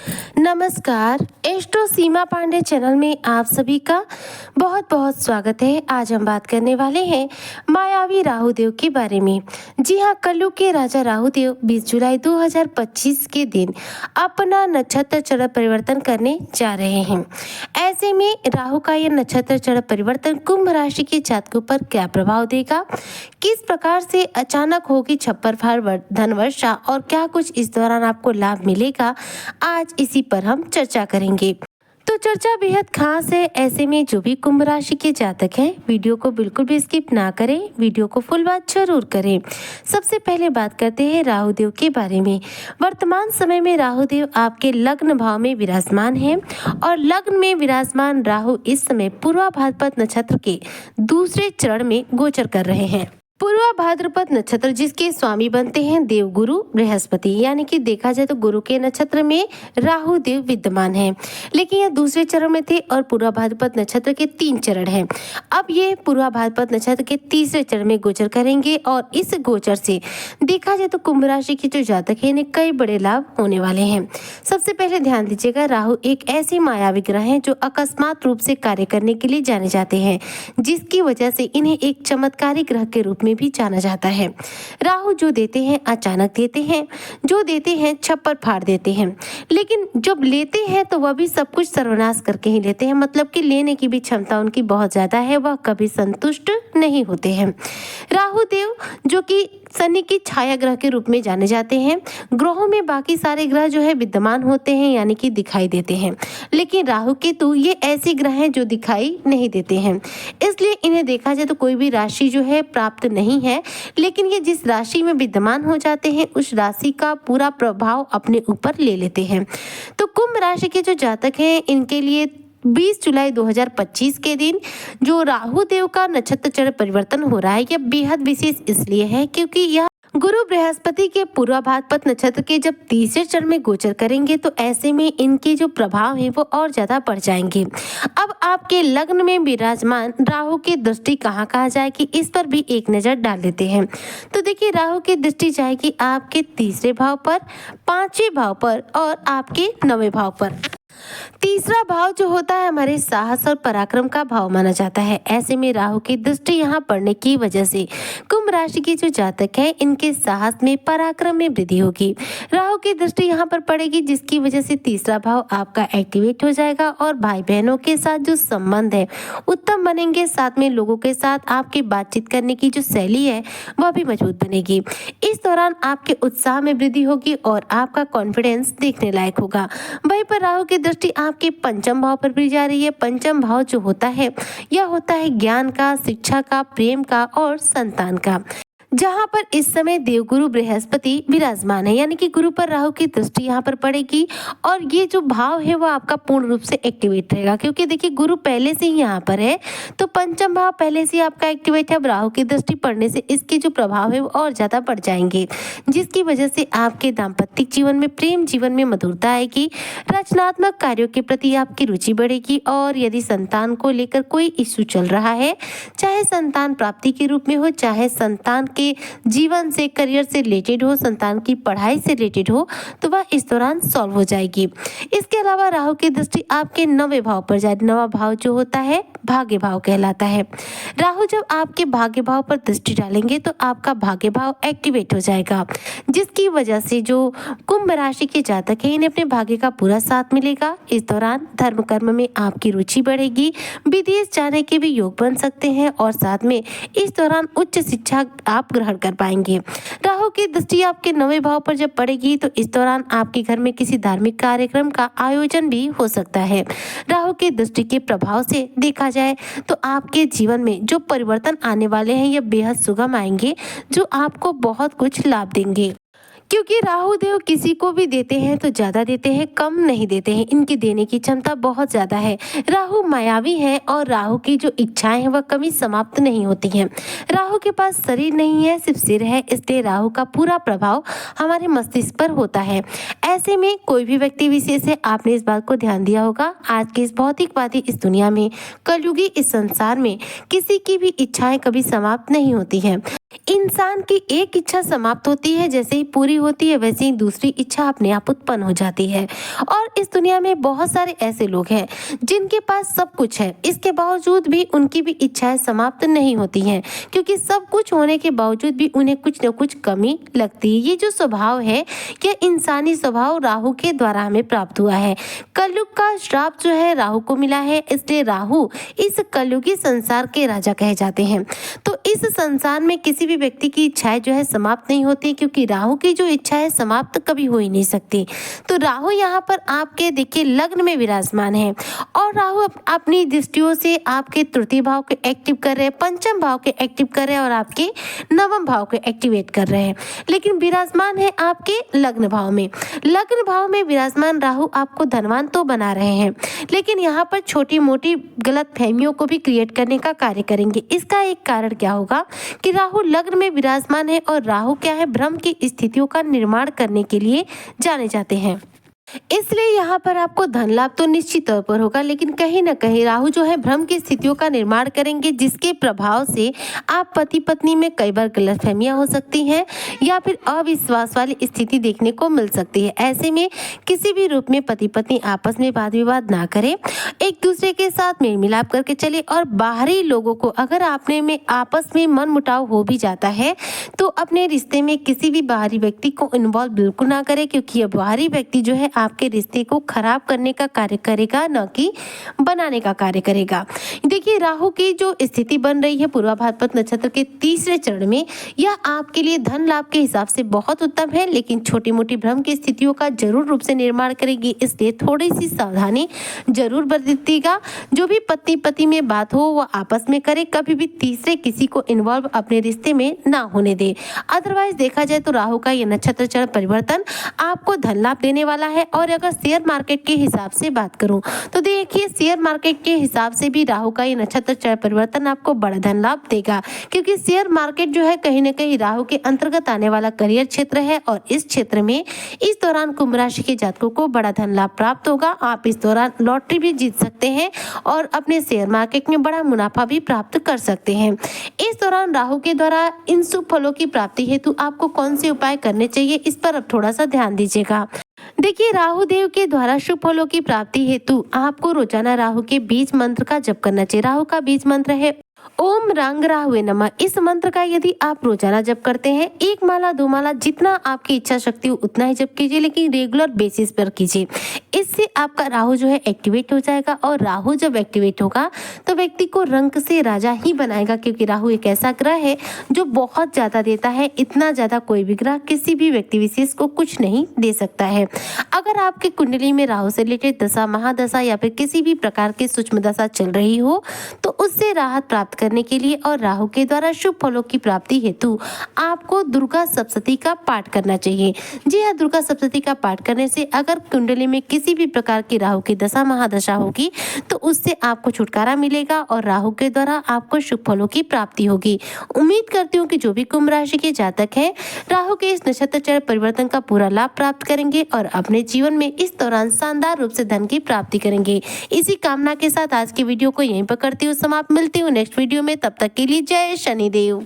नमस्कार, एस्ट्रो सीमा पांडे चैनल में आप सभी का बहुत बहुत स्वागत है। आज हम बात करने वाले हैं मायावी राहुदेव के बारे में। जी हाँ, कलयुग के राजा राहुदेव 20 जुलाई 2025 के दिन अपना नक्षत्र चरण परिवर्तन करने जा रहे हैं। ऐसे में राहु का यह नक्षत्र चरण परिवर्तन कुंभ राशि के जातकों पर क्या प्रभाव देगा, किस प्रकार से अचानक होगी छप्पर फाड़ धन वर्षा और क्या कुछ इस दौरान आपको लाभ मिलेगा, आज इसी पर हम चर्चा करेंगे। तो चर्चा बेहद खास है। ऐसे में जो भी कुंभ राशि के जातक हैं, वीडियो को बिल्कुल भी स्किप ना करें, वीडियो को फुल वॉच जरूर करें। सबसे पहले बात करते हैं राहुदेव के बारे में। वर्तमान समय में राहुदेव आपके लग्न भाव में विराजमान हैं और लग्न में विराजमान राहु इस समय पूर्वा भाद्रपद नक्षत्र के दूसरे चरण में गोचर कर रहे हैं। पूर्वा भाद्रपद नक्षत्र जिसके स्वामी बनते हैं देवगुरु बृहस्पति, यानी कि देखा जाए तो गुरु के नक्षत्र में राहु देव विद्यमान हैं, लेकिन यह दूसरे चरण में थे और पूर्वा भाद्रपद नक्षत्र के 3 चरण हैं। अब ये पूर्वा भाद्रपद नक्षत्र के तीसरे चरण में गोचर करेंगे और इस गोचर से देखा जाए तो कुंभ राशि के जो जातक है इन्हें कई बड़े लाभ होने वाले हैं। सबसे पहले ध्यान दीजिएगा, राहु एक ऐसे मायावी ग्रह है जो अकस्मात रूप से कार्य करने के लिए जाने जाते हैं, जिसकी वजह से इन्हें एक चमत्कारी ग्रह के रूप में भी जाना जाता है। राहु जो देते हैं अचानक देते हैं, जो देते हैं छप्पर फाड़ देते हैं, लेकिन जब लेते हैं तो वह भी सब कुछ सर्वनाश करके ही लेते हैं। मतलब कि लेने की भी क्षमता उनकी बहुत ज्यादा है, वह कभी संतुष्ट नहीं होते हैं। राहु देव जो कि शनि की छाया ग्रह के रूप में जाने जाते हैं, ग्रहों में बाकी सारे ग्रह जो है विद्यमान होते हैं, यानी कि दिखाई देते हैं, लेकिन राहु केतु ये ऐसे ग्रह हैं जो दिखाई नहीं देते हैं। इसलिए इन्हें देखा जाए तो कोई भी राशि जो है प्राप्त नहीं है, लेकिन ये जिस राशि में विद्यमान हो जाते हैं उस राशि का पूरा प्रभाव अपने ऊपर ले लेते हैं। तो कुंभ राशि के जो जातक हैं इनके लिए 20 जुलाई 2025 के दिन जो राहु देव का नक्षत्र चरण परिवर्तन हो रहा है, यह बेहद विशेष इसलिए है क्योंकि यह गुरु बृहस्पति के पूर्वा भाद्रपद नक्षत्र के जब तीसरे चरण में गोचर करेंगे तो ऐसे में इनके जो प्रभाव है वो और ज्यादा बढ़ जाएंगे। अब आपके लग्न में विराजमान राहु की दृष्टि कहाँ कहाँ जाएगी, इस पर भी एक नजर डाल लेते हैं। तो देखिए, राहु की दृष्टि जाएगी आपके तीसरे भाव पर, 5वें भाव पर और आपके 9वें भाव पर। तीसरा भाव जो होता है हमारे साहस और पराक्रम का भाव माना जाता है। ऐसे में राहु की दृष्टि यहाँ पड़ने की वजह से कुंभ राशि के जो जातक हैं इनके साहस में पराक्रम में वृद्धि होगी। राहु की दृष्टि यहाँ पर पड़ेगी, जिसकी वजह से तीसरा भाव आपका एक्टिवेट हो जाएगा और भाई बहनों के साथ जो संबंध है उत्तम बनेंगे। साथ में लोगों के साथ आपकी बातचीत करने की जो शैली है वह भी मजबूत बनेगी। इस दौरान आपके उत्साह में वृद्धि होगी और आपका कॉन्फिडेंस देखने लायक होगा। वहीं पर राहु की दृष्टि आपके 5वें भाव पर भी जा रही है। 5वां भाव जो होता है यह होता है ज्ञान का, शिक्षा का, प्रेम का और संतान का, जहां पर इस समय देवगुरु बृहस्पति विराजमान है, यानी कि गुरु पर राहु की दृष्टि यहाँ पर पड़ेगी और ये जो भाव है वो आपका पूर्ण रूप से एक्टिवेट रहेगा। क्योंकि देखिए, गुरु पहले से ही यहाँ पर है तो 5वां भाव पहले से आपका एक्टिवेट है। अब राहु की दृष्टि पड़ने से इसके जो प्रभाव है वो और ज्यादा बढ़ जाएंगे, जिसकी वजह से आपके दाम्पत्य जीवन में, प्रेम जीवन में मधुरता आएगी। रचनात्मक कार्यों के प्रति आपकी रुचि बढ़ेगी और यदि संतान को लेकर कोई इश्यू चल रहा है, चाहे संतान प्राप्ति के रूप में हो, चाहे संतान के जीवन से, करियर से रिलेटेड हो, संतान की पढ़ाई से रिलेटेड हो, तो वह इस दौरान सॉल्व हो जाएगी। इसके अलावा राहु की दृष्टि आपके 9वें भाव पर जाए। 9वां भाव जो होता है भाग्य भाव कहलाता है। राहु जब आपके भाग्य भाव पर दृष्टि डालेंगे तो आपका भाग्य भाव एक्टिवेट हो जाएगा, जिसकी वजह से जो कुंभ राशि के जातक हैं इन्हें अपने भाग्य का पूरा साथ मिलेगा। इस दौरान धर्म कर्म में आपकी रुचि बढ़ेगी, विदेश जाने के भी योग बन सकते हैं और साथ में इस दौरान उच्च शिक्षा आप ग्रहण कर पाएंगे। राहु की दृष्टि आपके 9वें भाव पर जब पड़ेगी तो इस दौरान आपके घर में किसी धार्मिक कार्यक्रम का आयोजन भी हो सकता है। राहु की दृष्टि के प्रभाव से देखा जाए तो आपके जीवन में जो परिवर्तन आने वाले हैं यह बेहद सुगम आएंगे, जो आपको बहुत कुछ लाभ देंगे। क्योंकि राहु देव किसी को भी देते हैं तो ज्यादा देते हैं, कम नहीं देते हैं। इनकी देने की क्षमता बहुत ज्यादा है। राहु मायावी है और राहु की जो इच्छाएं हैं वह कभी समाप्त नहीं होती हैं। राहु के पास शरीर नहीं है, सिर्फ सिर है, इसलिए राहु का पूरा प्रभाव हमारे मस्तिष्क पर होता है। ऐसे में कोई भी व्यक्ति विशेष है, आपने इस बात को ध्यान दिया होगा, आज की इस भौतिकवादी इस दुनिया में, कलयुगी इस संसार में किसी की भी इच्छाएं कभी समाप्त नहीं होती हैं। इंसान की एक इच्छा समाप्त होती है, जैसे ही पूरी होती है वैसे ही दूसरी इच्छा अपने आप उत्पन्न हो जाती है। और इस दुनिया में बहुत सारे ऐसे लोग हैं जिनके पास सब कुछ है, इसके बावजूद भी उनकी भी इच्छाएं समाप्त नहीं होती हैं, क्योंकि सब कुछ होने के बावजूद भी उन्हें कुछ न कुछ कमी लगती है। ये जो स्वभाव है, यह इंसानी स्वभाव राहु के द्वारा हमें प्राप्त हुआ है। कलयुग का श्राप जो है राहु को मिला है, इसलिए राहु इस कलयुगी संसार के राजा कहे जाते हैं। तो इस संसार में किसी भी व्यक्ति की इच्छाएं जो है समाप्त नहीं होती, क्योंकि राहु की जो इच्छा है समाप्त कभी हो ही नहीं सकती। तो राहु यहाँ पर आपके देखिए लग्न में विराजमान है, और राहु अपनी दृष्टियों से आपके तृतीय भाव को एक्टिव कर रहे हैं, पंचम भाव के एक्टिव कर रहे हैं और आपके नवम भाव को एक्टिवेट कर रहे हैं। लेकिन विराजमान है आपके लग्न भाव में। लग्न भाव में विराजमान राहु आपको धनवान तो बना रहे हैं, लेकिन यहाँ पर छोटी मोटी गलत फहमियों को भी क्रिएट करने का कार्य करेंगे। इसका एक कारण क्या होगा कि राहु लग्न में विराजमान है, और राहु क्या है, भ्रम की स्थितियों का निर्माण करने के लिए जाने जाते हैं। इसलिए यहाँ पर आपको धन लाभ तो निश्चित तौर पर होगा, लेकिन कहीं ना कहीं राहु जो है भ्रम की स्थितियों का निर्माण करेंगे, जिसके प्रभाव से आप पति पत्नी में कई बार गलतफहमियां हो सकती हैं, या फिर अविश्वास वाली स्थिति देखने को मिल सकती है। ऐसे में किसी भी रूप में पति पत्नी आपस में वाद विवाद ना करें, एक दूसरे के साथ मेल मिलाप करके चले। और बाहरी लोगों को, अगर आपने में आपस में मन मुटाव हो भी जाता है, तो अपने रिश्ते में किसी भी बाहरी व्यक्ति को इन्वॉल्व बिल्कुल ना करें, क्योंकि यह बाहरी व्यक्ति जो है आपके रिश्ते को खराब करने का कार्य करेगा, न कि बनाने का कार्य करेगा। देखिए राहु की जो स्थिति बन रही है पूर्वा भाद्रपद नक्षत्र के तीसरे चरण में, यह आपके लिए धन लाभ के हिसाब से बहुत उत्तम है, लेकिन छोटी मोटी भ्रम की स्थितियों का जरूर रूप से निर्माण करेगी। इसलिए थोड़ी सी सावधानी जरूर बरतिएगा। जो भी पत्नी पति में बात हो वह आपस में करे, कभी भी तीसरे किसी को इन्वॉल्व अपने रिश्ते में ना होने दे। अदरवाइज देखा जाए तो राहु का यह नक्षत्र चरण परिवर्तन आपको धन लाभ देने वाला है। और अगर शेयर मार्केट के हिसाब से बात करूं तो देखिए शेयर मार्केट के हिसाब से भी राहु का ये नक्षत्र चरण परिवर्तन आपको बड़ा धन लाभ देगा, क्योंकि शेयर मार्केट जो है कहीं ना कहीं राहु के अंतर्गत आने वाला करियर क्षेत्र है, और इस क्षेत्र में इस दौरान कुंभ राशि के जातकों को बड़ा धन लाभ प्राप्त होगा। आप इस दौरान लॉटरी भी जीत सकते हैं और अपने शेयर मार्केट में बड़ा मुनाफा भी प्राप्त कर सकते हैं। इस दौरान राहु के द्वारा इन शुभ फलों की प्राप्ति हेतु आपको कौन से उपाय करने चाहिए, इस पर अब थोड़ा सा ध्यान दीजिएगा। देखिए राहु देव के द्वारा शुभ फलों की प्राप्ति हेतु आपको रोजाना राहु के बीज मंत्र का जप करना चाहिए। राहु का बीज मंत्र है ओम रंग राहुवे नमः। इस मंत्र का यदि आप रोजाना जप करते हैं, एक माला दो माला जितना आपकी इच्छा शक्ति हो उतना ही जप कीजिए, लेकिन रेगुलर बेसिस पर कीजिए। इससे आपका राहु जो है एक्टिवेट हो जाएगा, और राहु जब एक्टिवेट होगा तो व्यक्ति को रंक से राजा ही बनाएगा, क्योंकि राहु एक ऐसा ग्रह है जो बहुत ज्यादा देता है। इतना ज्यादा कोई भी ग्रह किसी भी व्यक्ति विशेष को कुछ नहीं दे सकता है। अगर आपकी कुंडली में राहु से रिलेटेड दशा महादशा या फिर किसी भी प्रकार की सूक्ष्म दशा चल रही हो, तो उससे राहत प्राप्त करने के लिए और राहु के द्वारा शुभ फलों की प्राप्ति हेतु आपको दुर्गा सप्तशती का पाठ करना चाहिए। जी हाँ, दुर्गा सप्तशती का पाठ करने से अगर कुंडली में किसी भी प्रकार की राहु की दशा महादशा होगी तो उससे आपको छुटकारा मिलेगा और राहु के द्वारा आपको शुभ फलों की प्राप्ति होगी। उम्मीद करती हूँ कि जो भी कुंभ राशि के जातक हैं राहु के इस नक्षत्र चरण परिवर्तन का पूरा लाभ प्राप्त करेंगे और अपने जीवन में इस दौरान शानदार रूप से धन की प्राप्ति करेंगे। इसी कामना के साथ आज की वीडियो को यहीं पर करती हूँ समाप्त। मिलती हूँ नेक्स्ट वीडियो में, तब तक के लिए जय शनिदेव।